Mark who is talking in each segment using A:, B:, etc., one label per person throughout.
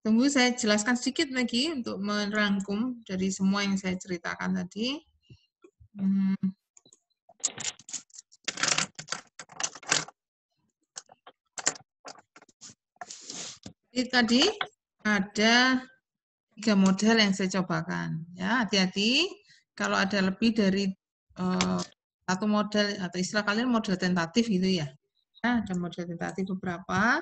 A: Tunggu saya jelaskan sedikit lagi untuk merangkum dari semua yang saya ceritakan tadi. Jadi tadi ada 3 model yang saya cobakan. Ya, hati-hati kalau ada lebih dari satu model atau istilah kalian model tentatif gitu ya. Nah, ada model tentatif beberapa.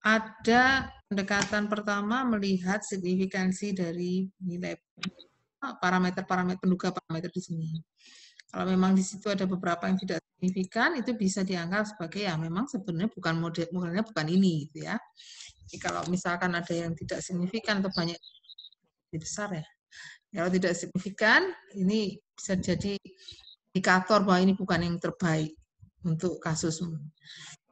A: Ada pendekatan pertama melihat signifikansi dari nilai parameter-parameter penduga parameter di sini. Kalau memang di situ ada beberapa yang tidak signifikan, itu bisa dianggap sebagai ya memang sebenarnya bukan modelnya bukan ini gitu ya. Jadi kalau misalkan ada yang tidak signifikan atau banyak besar ya. Kalau tidak signifikan, ini bisa jadi indikator bahwa ini bukan yang terbaik untuk kasusmu.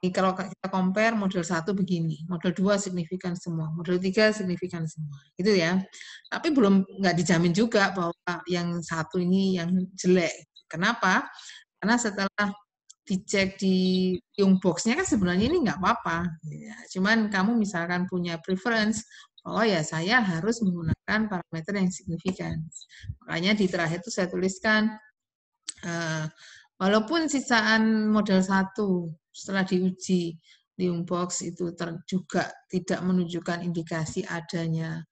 A: Jadi kalau kita compare model 1 begini, model 2 signifikan semua, model 3 signifikan semua, gitu ya. Tapi nggak dijamin juga bahwa yang satu ini yang jelek. Kenapa? Karena setelah dicek di Yung box-nya kan sebenarnya ini nggak apa-apa. Ya. Cuman kamu misalkan punya preference, oh ya saya harus menggunakan parameter yang signifikan. Makanya di terakhir itu saya tuliskan, walaupun sisaan model 1 setelah diuji Yung box itu juga tidak menunjukkan indikasi adanya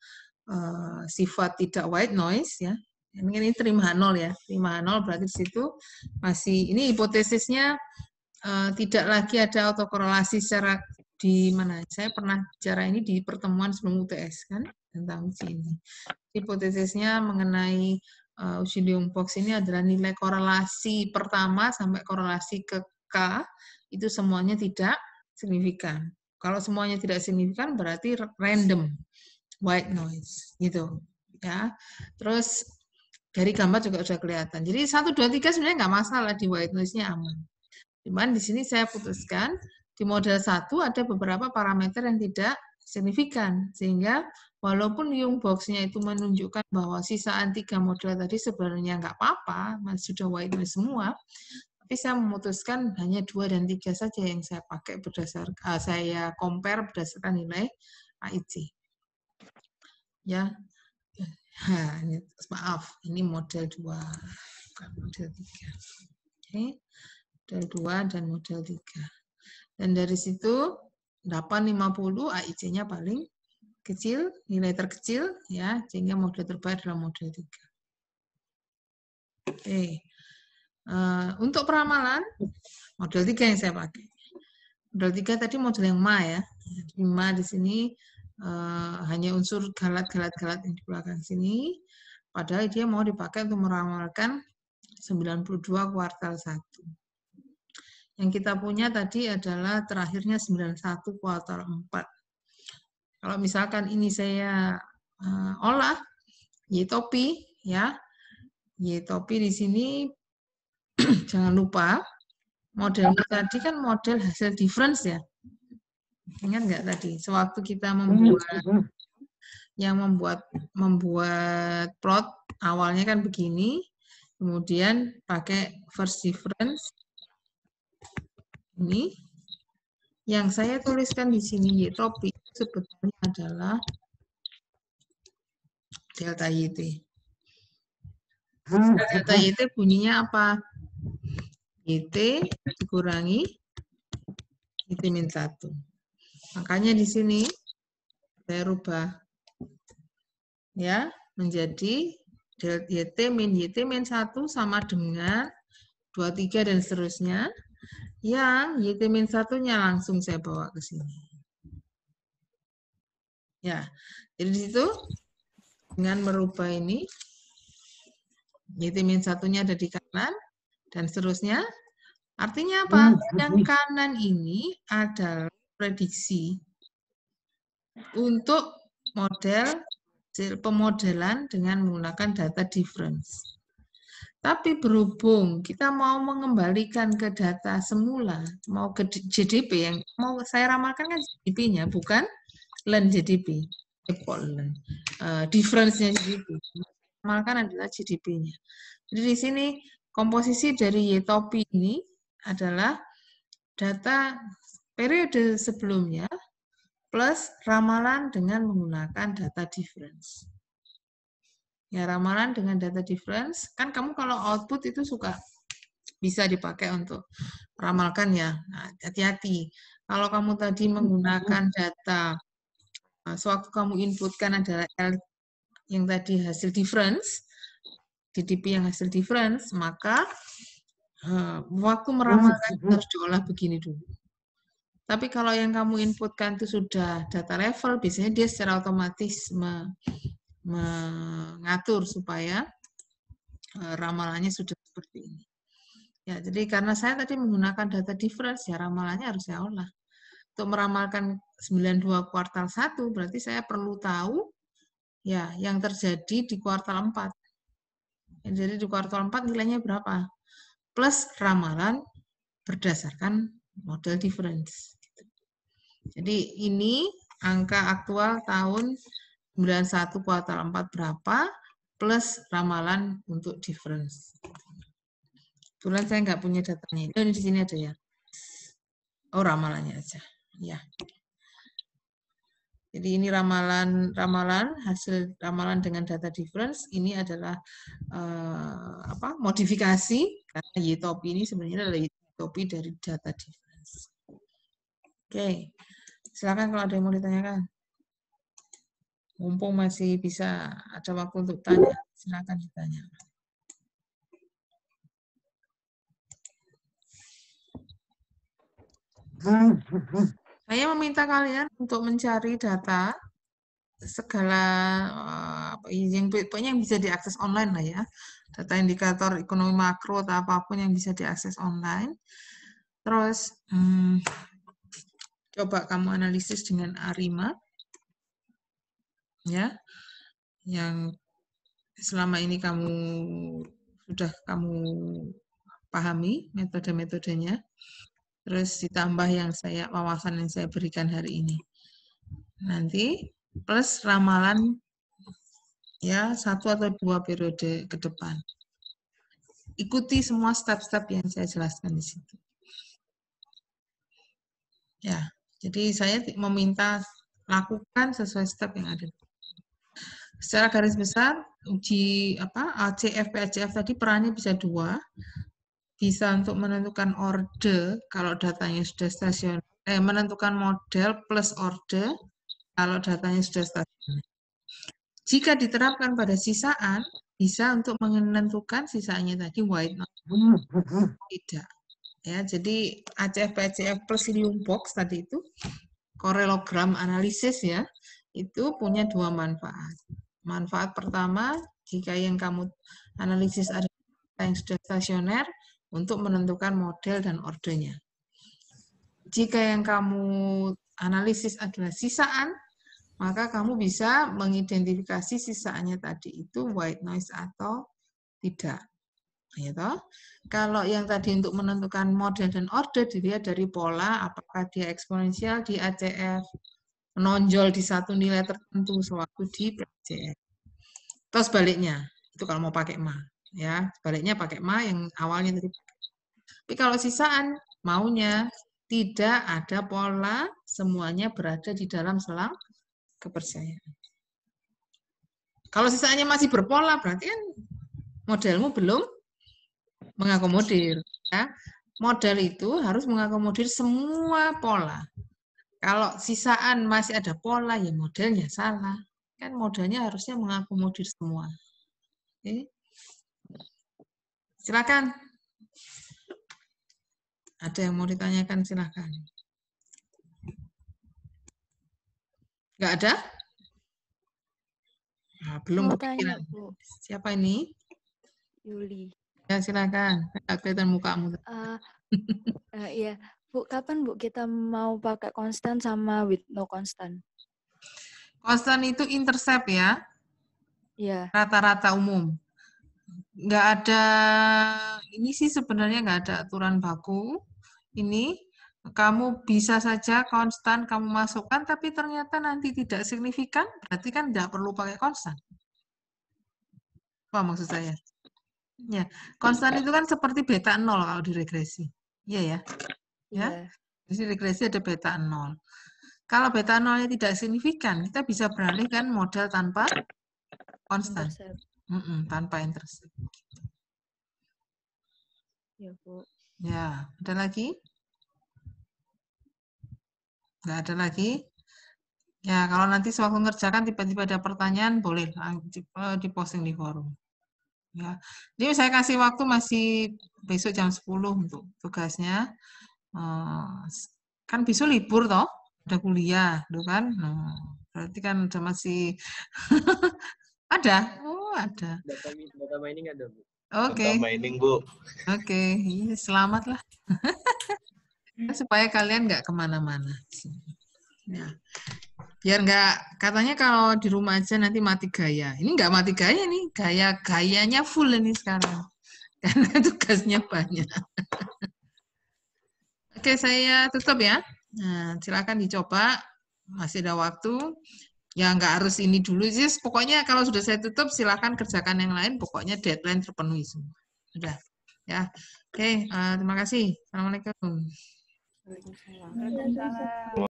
A: sifat tidak white noise ya. Ini terima 0 ya. Terima 0 berarti di situ masih ini hipotesisnya tidak lagi ada autokorelasi secara di mana. Saya pernah bicara ini di pertemuan sebelum UTS kan tentang uji ini. Hipotesisnya mengenai uji Yung box ini adalah nilai korelasi pertama sampai korelasi ke K itu semuanya tidak signifikan. Kalau semuanya tidak signifikan berarti random white noise gitu ya. Terus dari gambar juga sudah kelihatan. Jadi 1 2 3 sebenarnya nggak masalah di white noise-nya aman. Cuman di sini saya putuskan di model 1 ada beberapa parameter yang tidak signifikan sehingga walaupun Yung box-nya itu menunjukkan bahwa sisaan 3 model tadi sebenarnya nggak apa-apa, sudah white noise semua, tapi saya memutuskan hanya 2 dan 3 saja yang saya pakai berdasarkan saya compare berdasarkan nilai AIC. Ya. Maaf, ini model 2, bukan model 3. Oke. Model 2 dan model 3. Dan dari situ 850 AIC-nya paling kecil, nilai terkecil ya, sehingga model terbaik adalah model 3. Oke. Untuk peramalan model 3 yang saya pakai. Model 3 tadi model yang Ma ya. Ma di sini hanya unsur galat-galat yang di belakang sini. Padahal dia mau dipakai untuk meramalkan 92 kuartal 1. Yang kita punya tadi adalah terakhirnya 91 kuartal 4. Kalau misalkan ini saya olah Y topi ya. Y topi di sini jangan lupa modelnya tadi kan model hasil difference ya. Ingat nggak tadi? Sewaktu kita membuat plot awalnya kan begini, kemudian pakai first difference ini. Yang saya tuliskan di sini Y topi sebetulnya adalah delta YT. Delta YT bunyinya apa? YT dikurangi YT min 1. Makanya di sini saya rubah ya menjadi YT min 1 sama dengan 23 dan seterusnya. Yang YT min 1-nya langsung saya bawa ke sini. Ya, jadi di situ dengan merubah ini YT min 1-nya ada di kanan dan seterusnya. Artinya apa? Yang kanan ini adalah prediksi untuk model pemodelan dengan menggunakan data difference. Tapi berhubung kita mau mengembalikan ke data semula, mau ke GDP yang mau saya ramalkan kan GDP-nya, bukan len GDP. Difference-nya GDP. Ramalkan adalah GDP-nya. Jadi di sini komposisi dari Y topi ini adalah data P periode sebelumnya plus ramalan dengan menggunakan data difference. Ya, ramalan dengan data difference, kan kamu kalau output itu suka bisa dipakai untuk meramalkan ya. Nah, hati-hati. Kalau kamu tadi menggunakan data, sewaktu kamu inputkan adalah L yang tadi hasil difference, DDP yang hasil difference, maka waktu meramalkan harus diolah begini dulu. Tapi kalau yang kamu inputkan itu sudah data level, biasanya dia secara otomatis mengatur supaya ramalannya sudah seperti ini. Ya, jadi karena saya tadi menggunakan data difference, ya ramalannya harus saya olah. Untuk meramalkan 92 kuartal 1, berarti saya perlu tahu ya yang terjadi di kuartal 4. Yang jadi di kuartal 4 nilainya berapa? Plus ramalan berdasarkan model difference. Jadi ini angka aktual tahun 91 kuartal 4 berapa, plus ramalan untuk difference. Kebetulan saya nggak punya datanya. Oh, ini di sini ada ya. Oh, ramalannya aja. Ya. Jadi ini ramalan hasil ramalan dengan data difference. Ini adalah modifikasi karena YTOPI ini sebenarnya adalah YTOPI dari data difference. Oke. Silakan kalau ada yang mau ditanyakan. Mumpung masih bisa ada waktu untuk tanya, silakan ditanya. Saya meminta kalian untuk mencari data segala yang pokoknya yang bisa diakses online lah ya. Data indikator ekonomi makro atau apapun yang bisa diakses online. Terus coba kamu analisis dengan ARIMA ya. Yang selama ini sudah kamu pahami metode-metodenya. Terus ditambah wawasan yang saya berikan hari ini. Nanti plus ramalan ya 1 atau 2 periode ke depan. Ikuti semua step-step yang saya jelaskan di situ. Ya, jadi saya meminta lakukan sesuai step yang ada. Secara garis besar uji ACF PACF tadi perannya bisa 2. Bisa untuk menentukan order kalau datanya sudah stasioner, menentukan model plus order kalau datanya sudah stasioner. Jika diterapkan pada sisaan, bisa untuk menentukan sisaannya tadi white noise. Tidak. Ya, jadi ACF PACF plus Helium box tadi itu korelogram analisis ya, itu punya 2 manfaat. Manfaat pertama, jika yang kamu analisis ada yang sudah stasioner, untuk menentukan model dan ordernya. Jika yang kamu analisis adalah sisaan, maka kamu bisa mengidentifikasi sisaannya tadi itu white noise atau tidak. Gitu. Kalau yang tadi untuk menentukan model dan order dilihat dari pola, apakah dia eksponensial di ACF, menonjol di satu nilai tertentu sewaktu di PACF. Terus sebaliknya, itu kalau mau pakai MA. Ya, sebaliknya pakai MA yang awalnya tadi. Tapi kalau sisaan, maunya tidak ada pola, semuanya berada di dalam selang kepercayaan. Kalau sisaannya masih berpola, berarti kan modelmu belum mengakomodir. Ya. Model itu harus mengakomodir semua pola. Kalau sisaan masih ada pola, ya modelnya salah. Kan modelnya harusnya mengakomodir semua. Oke. Silakan. Ada yang mau ditanyakan, silakan. Nggak ada? Nah, belum kepikiran. Siapa ini?
B: Yuli.
A: Ya, silakan. Nggak kelihatan mukamu.
B: Iya, Bu, kapan Bu kita mau pakai konstan sama with no konstan?
A: Konstan itu intercept ya?
B: Iya.
A: Rata-rata umum. Nggak ada, ini sih sebenarnya nggak ada aturan baku. Ini kamu bisa saja konstan kamu masukkan, tapi ternyata nanti tidak signifikan, berarti kan nggak perlu pakai konstan. Apa maksud saya? Ya, konstan itu kan seperti beta 0 kalau di regresi. Iya ya? Ya. Jadi regresi ada beta 0. Kalau beta 0-nya tidak signifikan, kita bisa beralihkan model tanpa konstan.
B: Intercept.
A: Tanpa intercept.
B: Ya, Bu.
A: Ya, ada lagi? Nggak ada lagi? Ya, kalau nanti sewaktu ngerjakan tiba-tiba ada pertanyaan, boleh diposting di forum. Ya, jadi saya kasih waktu masih besok jam 10 untuk tugasnya. Kan besok libur toh, ada kuliah, tuh kan? Nah, berarti kan udah masih ada. Oh, ada.
C: Data mining ada, Bu.
A: Oke.
C: Data mining, Bu.
A: Oke, selamat lah. Supaya kalian nggak kemana-mana. Ya. Biar nggak, katanya kalau di rumah aja nanti mati gaya. Ini nggak mati gaya nih, gayanya full ini sekarang. Karena tugasnya banyak. Oke, saya tutup ya. Nah, silakan dicoba. Masih ada waktu. Ya nggak harus ini dulu sih. Pokoknya kalau sudah saya tutup, silakan kerjakan yang lain. Pokoknya deadline terpenuhi semua. Sudah. Ya. Oke, terima kasih. Assalamualaikum.
B: Waalaikumsalam.